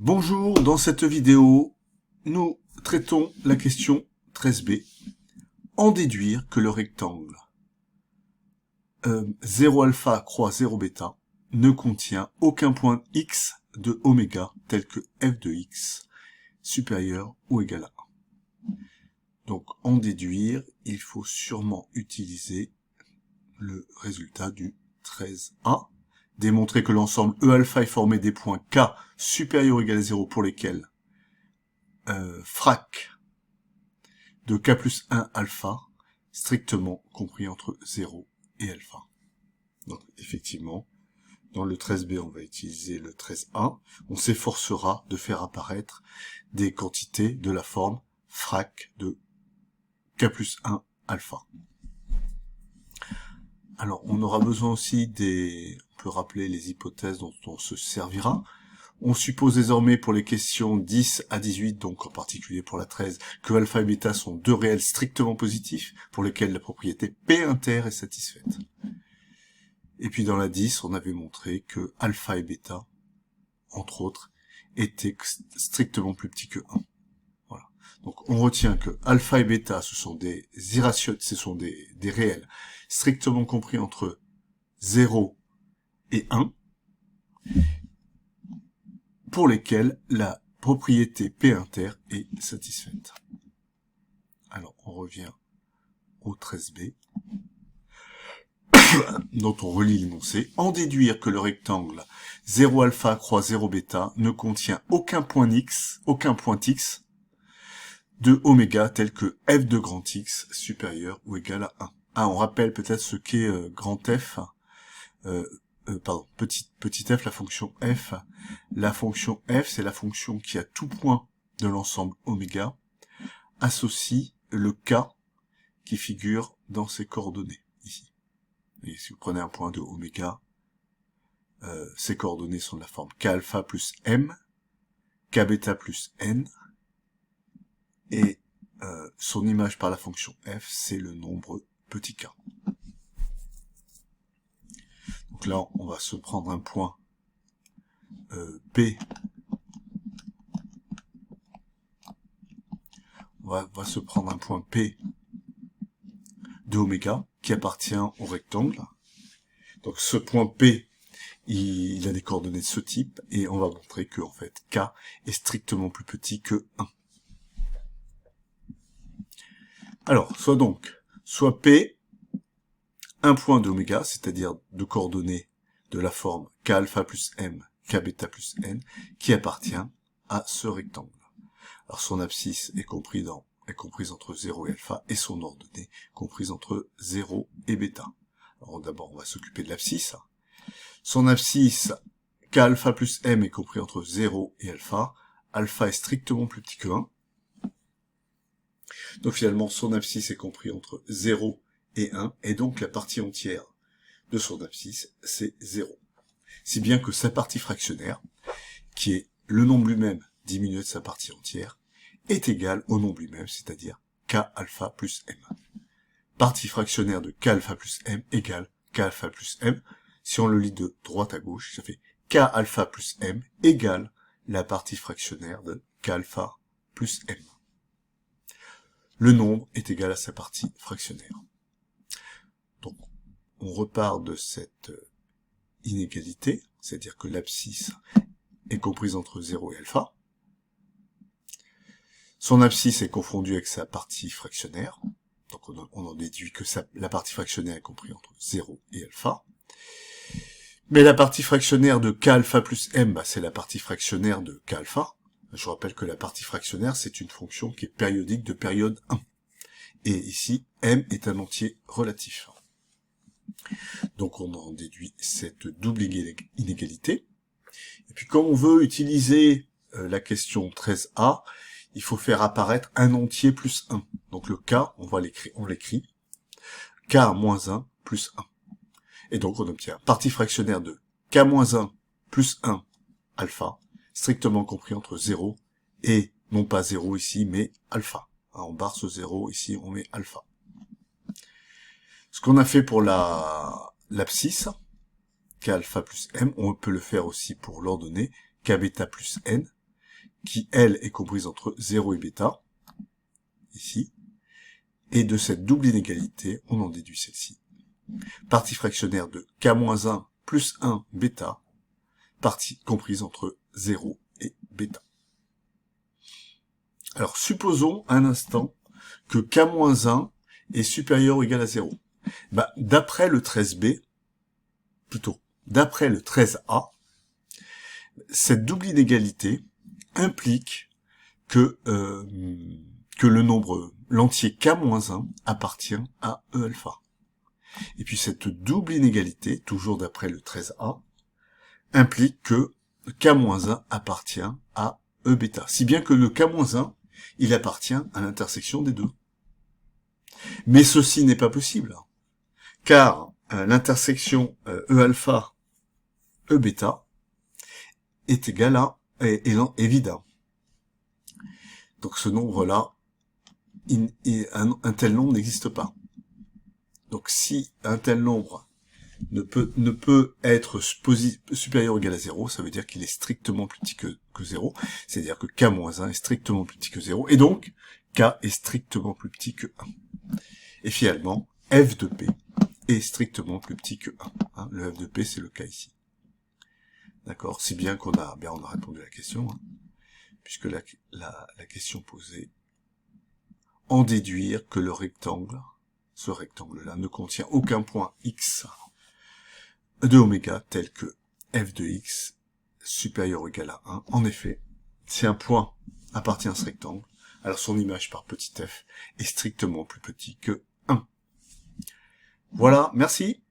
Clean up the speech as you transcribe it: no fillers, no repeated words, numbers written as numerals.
Bonjour, dans cette vidéo, nous traitons la question 13b. En déduire que le rectangle 0 alpha croix 0 bêta ne contient aucun point x de oméga tel que f de x supérieur ou égal à 1. Donc en déduire, il faut sûrement utiliser le résultat du 13a. Démontrer que l'ensemble E alpha est formé des points K supérieurs ou égal à 0 pour lesquels frac de K plus 1 alpha strictement compris entre 0 et alpha. Donc effectivement, dans le 13b, on va utiliser le 13a. On s'efforcera de faire apparaître des quantités de la forme frac de K plus 1 alpha. Alors, on aura besoin aussi on peut rappeler les hypothèses dont on se servira. On suppose désormais pour les questions 10 à 18, donc en particulier pour la 13, que alpha et bêta sont deux réels strictement positifs, pour lesquels la propriété P inter est satisfaite. Et puis dans la 10, on avait montré que alpha et bêta, entre autres, étaient strictement plus petits que 1. Voilà. Donc on retient que alpha et bêta, ce sont des des réels strictement compris entre 0 et 1, pour lesquels la propriété P inter est satisfaite. Alors on revient au 13b, dont on relit l'énoncé. En déduire que le rectangle 0 alpha croix 0 bêta ne contient aucun point x de oméga tel que f de grand X supérieur ou égal à 1. Ah, on rappelle peut-être ce qu'est grand F, petit f, la fonction f. La fonction f, c'est la fonction qui à tout point de l'ensemble oméga associe le k qui figure dans ses coordonnées, ici. Et si vous prenez un point de oméga, ses coordonnées sont de la forme k alpha plus m, k bêta plus n, et son image par la fonction f, c'est le nombre petit k. Donc là, on va se prendre un point P. On va se prendre un point P de oméga qui appartient au rectangle. Donc ce point P, il a des coordonnées de ce type et on va montrer que en fait K est strictement plus petit que 1. Alors, soit P, un point d'oméga, c'est-à-dire de coordonnées de la forme K alpha plus M, K bêta plus N, qui appartient à ce rectangle. Alors son abscisse est comprise entre 0 et alpha, et son ordonnée comprise entre 0 et bêta. Alors d'abord, on va s'occuper de l'abscisse. Son abscisse, K alpha plus M, est compris entre 0 et alpha. Alpha est strictement plus petit que 1. Donc finalement, son abscisse est compris entre 0 et 1, et donc la partie entière de son abscisse, c'est 0. Si bien que sa partie fractionnaire, qui est le nombre lui-même diminué de sa partie entière, est égale au nombre lui-même, c'est-à-dire K alpha plus M. Partie fractionnaire de K alpha plus M égale K alpha plus M. Si on le lit de droite à gauche, ça fait K alpha plus M égale la partie fractionnaire de K alpha plus M. Le nombre est égal à sa partie fractionnaire. Donc, on repart de cette inégalité, c'est-à-dire que l'abscisse est comprise entre 0 et alpha. Son abscisse est confondue avec sa partie fractionnaire. Donc on en déduit que la partie fractionnaire est comprise entre 0 et alpha. Mais la partie fractionnaire de K alpha plus M, c'est la partie fractionnaire de K alpha. Je rappelle que la partie fractionnaire, c'est une fonction qui est périodique de période 1. Et ici, M est un entier relatif. Donc on en déduit cette double inégalité. Et puis comme on veut utiliser la question 13a, il faut faire apparaître un entier plus 1. Donc le K, on l'écrit, K moins 1 plus 1. Et donc on obtient partie fractionnaire de K moins 1 plus 1 alpha, strictement compris entre 0 et, non pas 0 ici, mais alpha. On barre ce 0, ici on met alpha. Ce qu'on a fait pour l'abscisse, K alpha plus M, on peut le faire aussi pour l'ordonnée K bêta plus N. qui, elle, est comprise entre 0 et bêta, ici, et de cette double inégalité, on en déduit celle-ci. Partie fractionnaire de k-1 plus 1 bêta, partie comprise entre 0 et bêta. Alors, supposons un instant que k-1 est supérieur ou égal à 0. D'après le 13b, d'après le 13a, cette double inégalité implique que le nombre, l'entier k-1 appartient à E alpha. Et puis cette double inégalité, toujours d'après le 13a, implique que k-1 appartient à E bêta. Si bien que le k-1, il appartient à l'intersection des deux. Mais ceci n'est pas possible, car l'intersection E alpha, E bêta, est égal à, est vide. Donc ce nombre-là, un tel nombre n'existe pas. Donc si un tel nombre ne peut être supérieur ou égal à 0, ça veut dire qu'il est strictement plus petit que 0, c'est-à-dire que k-1 est strictement plus petit que 0, et donc k est strictement plus petit que 1. Et finalement, f de p est strictement plus petit que 1. Le f de p, c'est le cas ici. D'accord? Si bien qu'on a, on a répondu à la question, puisque la question posée, en déduire que le rectangle, ce rectangle-là, ne contient aucun point x de oméga tel que f de x supérieur ou égal à 1. En effet, si un point appartient à ce rectangle, alors son image par petit f est strictement plus petit que 1. Voilà, merci.